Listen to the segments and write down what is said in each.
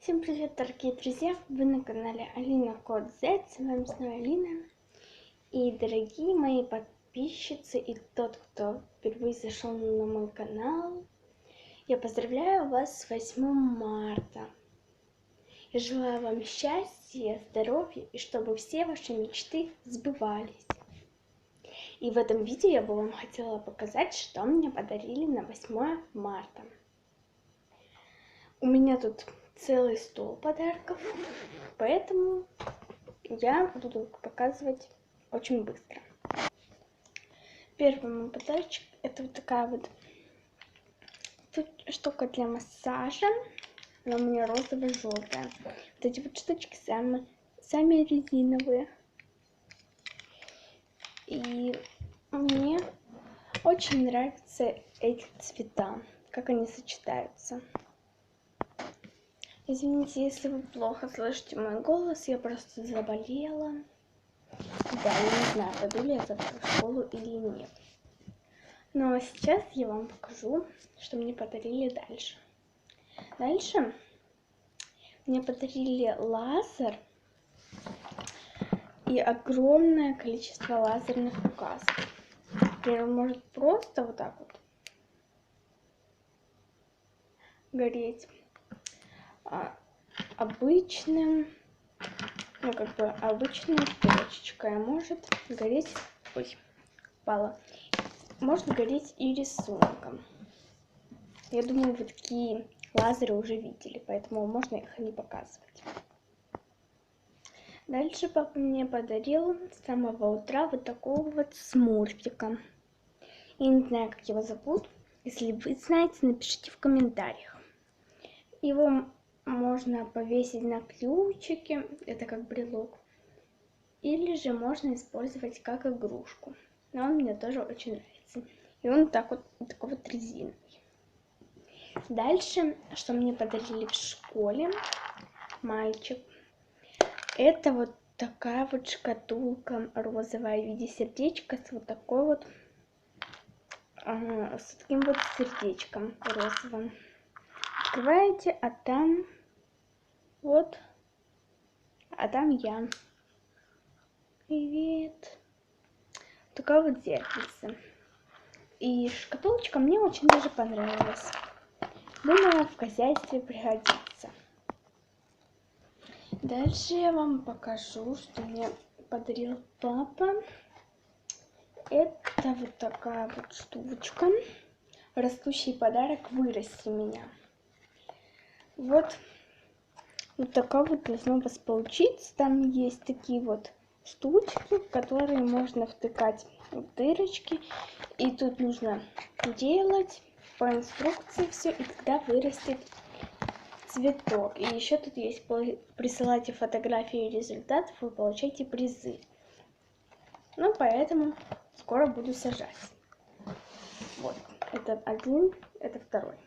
Всем привет, дорогие друзья! Вы на канале Алина Код Z, с вами снова Алина. И дорогие мои подписчицы и тот, кто впервые зашел на мой канал, я поздравляю вас с 8 марта. Я желаю вам счастья, здоровья и чтобы все ваши мечты сбывались. И в этом видео я бы вам хотела показать, что мне подарили на 8 марта. У меня тут целый стол подарков, поэтому я буду показывать очень быстро. Первый мой подарочек — это вот такая вот тут штука для массажа. Она у меня розово-желтая. Вот эти вот штучки сами резиновые. И мне очень нравятся эти цвета, как они сочетаются. Извините, если вы плохо слышите мой голос, я просто заболела. Да, я не знаю, пойду ли я завтра в школу или нет. Но сейчас я вам покажу, что мне подарили дальше. Дальше мне подарили лазер и огромное количество лазерных указок. Например, он может просто вот так вот гореть обычной точечкой, а может гореть, может гореть и рисунком. Я думаю, вы такие лазеры уже видели, поэтому можно их не показывать. Дальше папа мне подарил с самого утра вот такого вот смурфика. Я не знаю, как его зовут. Если вы знаете, напишите в комментариях. Его можно повесить на ключике, это как брелок, или же можно использовать как игрушку. Но он мне тоже очень нравится. И он такой вот резиновый. Дальше, что мне подарили в школе, мальчик, это вот такая вот шкатулка розовая в виде сердечка с вот такой вот, с таким вот сердечком розовым. Открываете, а там вот, а там я. Привет. Такая вот зеркальце. И шкатулочка мне очень даже понравилась. Думаю, в хозяйстве пригодится. Дальше я вам покажу, что мне подарил папа. Это вот такая вот штучка. Растущий подарок «Вырасти меня». Вот такая вот должна у вас получиться. Там есть такие вот штучки, в которые можно втыкать в дырочки. И тут нужно делать по инструкции все, и тогда вырастет цветок. И еще тут есть: присылайте фотографии результатов, вы получаете призы. Ну, поэтому скоро буду сажать. Вот, это один, это второй.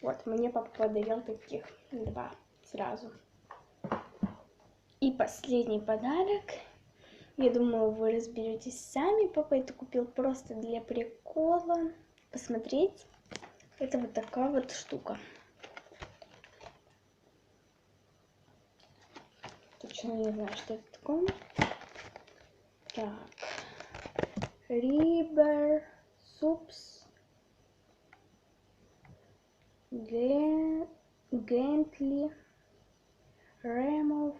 Вот, мне папа подарил таких два сразу. И последний подарок. Я думаю, вы разберетесь сами. Папа это купил просто для прикола. Посмотреть. Это вот такая вот штука. Точно не знаю, что это такое. Так. Ribber Subs Gently Remove.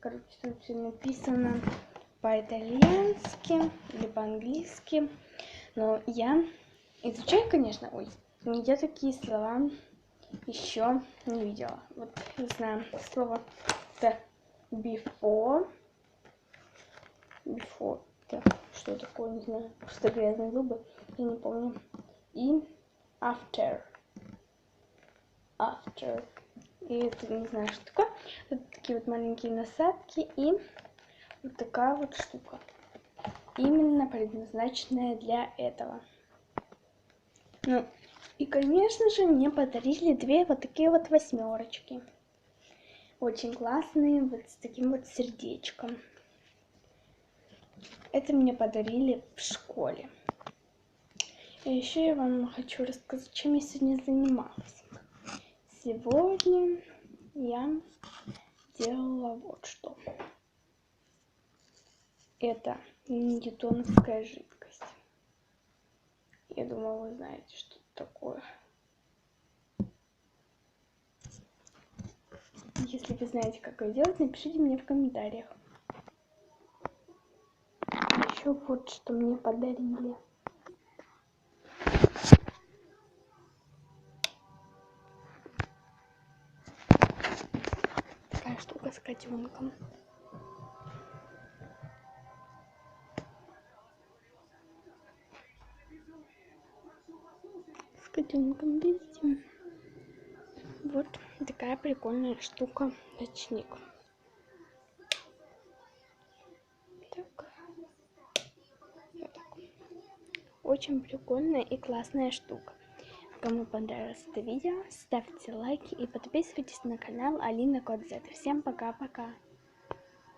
Короче, тут все написано по-итальянски или по-английски. Но я изучаю, конечно. Ой, но я такие слова еще не видела. Вот, не знаю, слово before. Before. Это что такое, не знаю. Просто грязные зубы, я не помню. И after. After. И это не знаю, что такое. Тут такие вот маленькие насадки и вот такая вот штука. Именно предназначенная для этого. Ну, и, конечно же, мне подарили две вот такие вот восьмерочки. Очень классные, вот с таким вот сердечком. Это мне подарили в школе. И еще я вам хочу рассказать, чем я сегодня занималась. сегодня я делала вот что. Это ньютоновская жидкость. Я думаю, вы знаете, что это такое. Если вы знаете, как ее делать, напишите мне в комментариях. Еще вот что мне подарили. Такая штука с котенком. С котенком, видите? Вот такая прикольная штука, ночник. Так. Вот так. Очень прикольная и классная штука. Кому понравилось это видео, ставьте лайки и подписывайтесь на канал Алина Кодзет. Всем пока-пока!